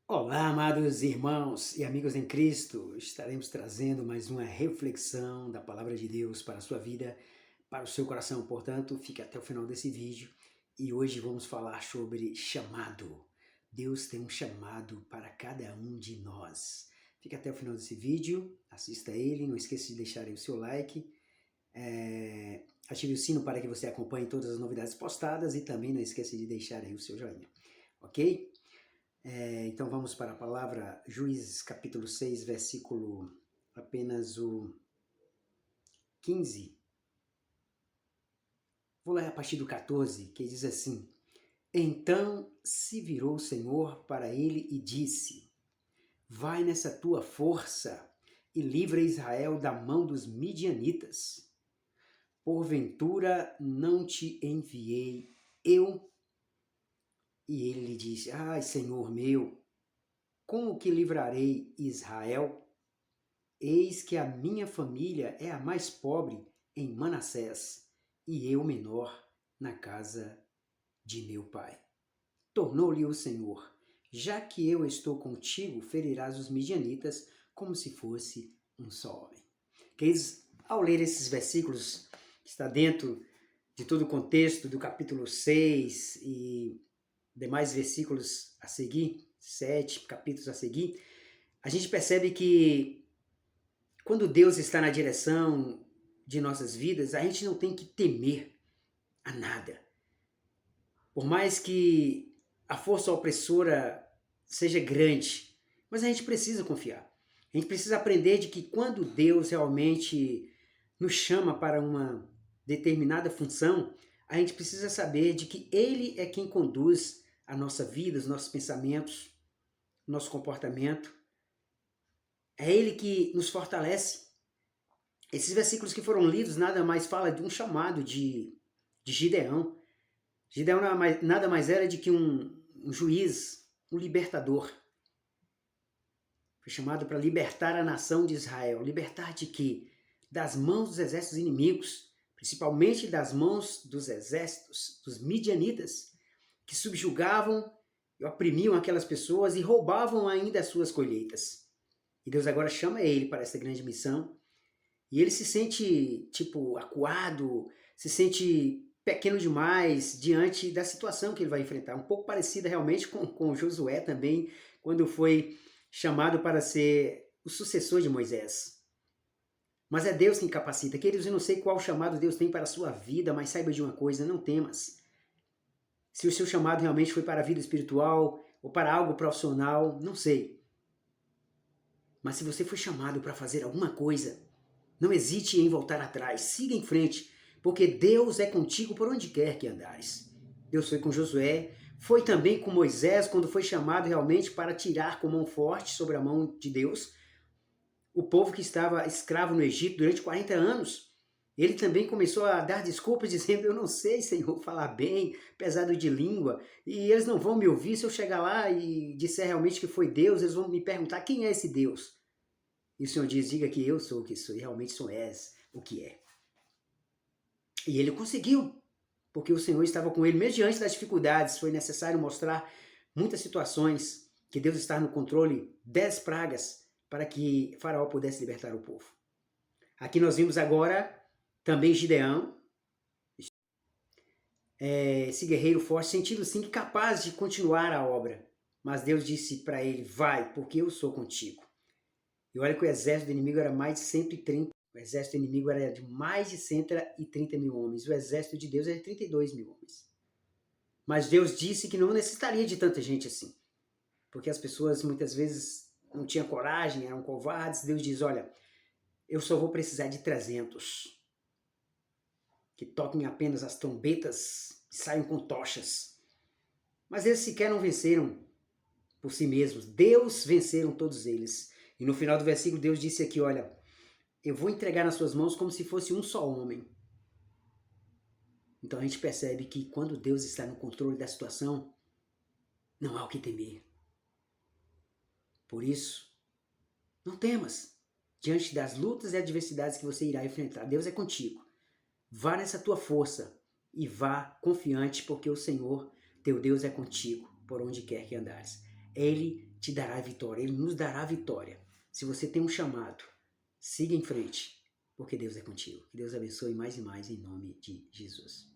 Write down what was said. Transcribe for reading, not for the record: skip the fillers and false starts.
Olá, amados irmãos e amigos em Cristo. Estaremos trazendo mais uma reflexão da Palavra de Deus para a sua vida, para o seu coração. Portanto, fique até o final desse vídeo e hoje vamos falar sobre chamado. Deus tem um chamado para cada um de nós. Fique até o final desse vídeo, assista ele, não esqueça de deixar aí o seu like, ative o sino para que você acompanhe todas as novidades postadas e também não esqueça de deixar aí o seu joinha, ok? Então vamos para a palavra Juízes capítulo 6, versículo apenas o 15. Vou ler a partir do 14, que diz assim: Então se virou o Senhor para ele e disse: Vai nessa tua força e livra Israel da mão dos midianitas. Porventura não te enviei eu? E ele lhe disse: Ai, Senhor meu, como que livrarei Israel? Eis que a minha família é a mais pobre em Manassés, e eu menor na casa de meu pai. Tornou-lhe o Senhor: Já que eu estou contigo, ferirás os midianitas como se fosse um só homem. Queridos, ao ler esses versículos, que está dentro de todo o contexto do capítulo 6 e demais versículos a seguir, 7 capítulos a seguir, a gente percebe que quando Deus está na direção de nossas vidas, a gente não tem que temer a nada. Por mais que a força opressora seja grande, mas a gente precisa confiar. A gente precisa aprender de que quando Deus realmente nos chama para uma determinada função, a gente precisa saber de que Ele é quem conduz a nossa vida, os nossos pensamentos, o nosso comportamento. É Ele que nos fortalece. Esses versículos que foram lidos nada mais fala de um chamado de Gideão. Gideão nada mais era de que um juiz, um libertador. Foi chamado para libertar a nação de Israel. Libertar de quê? Das mãos dos exércitos inimigos, principalmente das mãos dos exércitos dos midianitas, que subjugavam e oprimiam aquelas pessoas e roubavam ainda as suas colheitas. E Deus agora chama ele para essa grande missão. E ele se sente, acuado, se sente pequeno demais diante da situação que ele vai enfrentar. Um pouco parecida realmente com Josué também, quando foi chamado para ser o sucessor de Moisés. Mas é Deus quem capacita. Queridos, eu não sei qual chamado Deus tem para a sua vida, mas saiba de uma coisa, não temas. Se o seu chamado realmente foi para a vida espiritual ou para algo profissional, não sei. Mas se você foi chamado para fazer alguma coisa, não hesite em voltar atrás, siga em frente, porque Deus é contigo por onde quer que andares. Deus foi com Josué, foi também com Moisés, quando foi chamado realmente para tirar com mão forte sobre a mão de Deus o povo que estava escravo no Egito durante 40 anos. Ele também começou a dar desculpas, dizendo: Eu não sei, Senhor, falar bem, pesado de língua, e eles não vão me ouvir. Se eu chegar lá e disser realmente que foi Deus, eles vão me perguntar: quem é esse Deus? E o Senhor diz: diga que eu sou o que sou, e realmente sou és o que é. E ele conseguiu, porque o Senhor estava com ele, mesmo diante das dificuldades. Foi necessário mostrar muitas situações que Deus está no controle, 10 pragas, para que Faraó pudesse libertar o povo. Aqui nós vimos agora também Gideão, esse guerreiro forte, sentindo sim capaz de continuar a obra. Mas Deus disse para ele: vai, porque eu sou contigo. E olha que o exército do inimigo era mais de 130. O exército inimigo era de mais de 130 mil homens. O exército de Deus era de 32 mil homens. Mas Deus disse que não necessitaria de tanta gente assim. Porque as pessoas muitas vezes não tinham coragem, eram covardes. Deus diz: olha, eu só vou precisar de 300. Que toquem apenas as trombetas e saiam com tochas. Mas eles sequer não venceram por si mesmos. Deus venceram todos eles. E no final do versículo Deus disse aqui: olha, eu vou entregar nas suas mãos como se fosse um só homem. Então a gente percebe que quando Deus está no controle da situação, não há o que temer. Por isso, não temas diante das lutas e adversidades que você irá enfrentar. Deus é contigo. Vá nessa tua força e vá confiante, porque o Senhor, teu Deus, é contigo por onde quer que andares. Ele te dará vitória, Ele nos dará vitória. Se você tem um chamado, siga em frente, porque Deus é contigo. Que Deus abençoe mais e mais em nome de Jesus.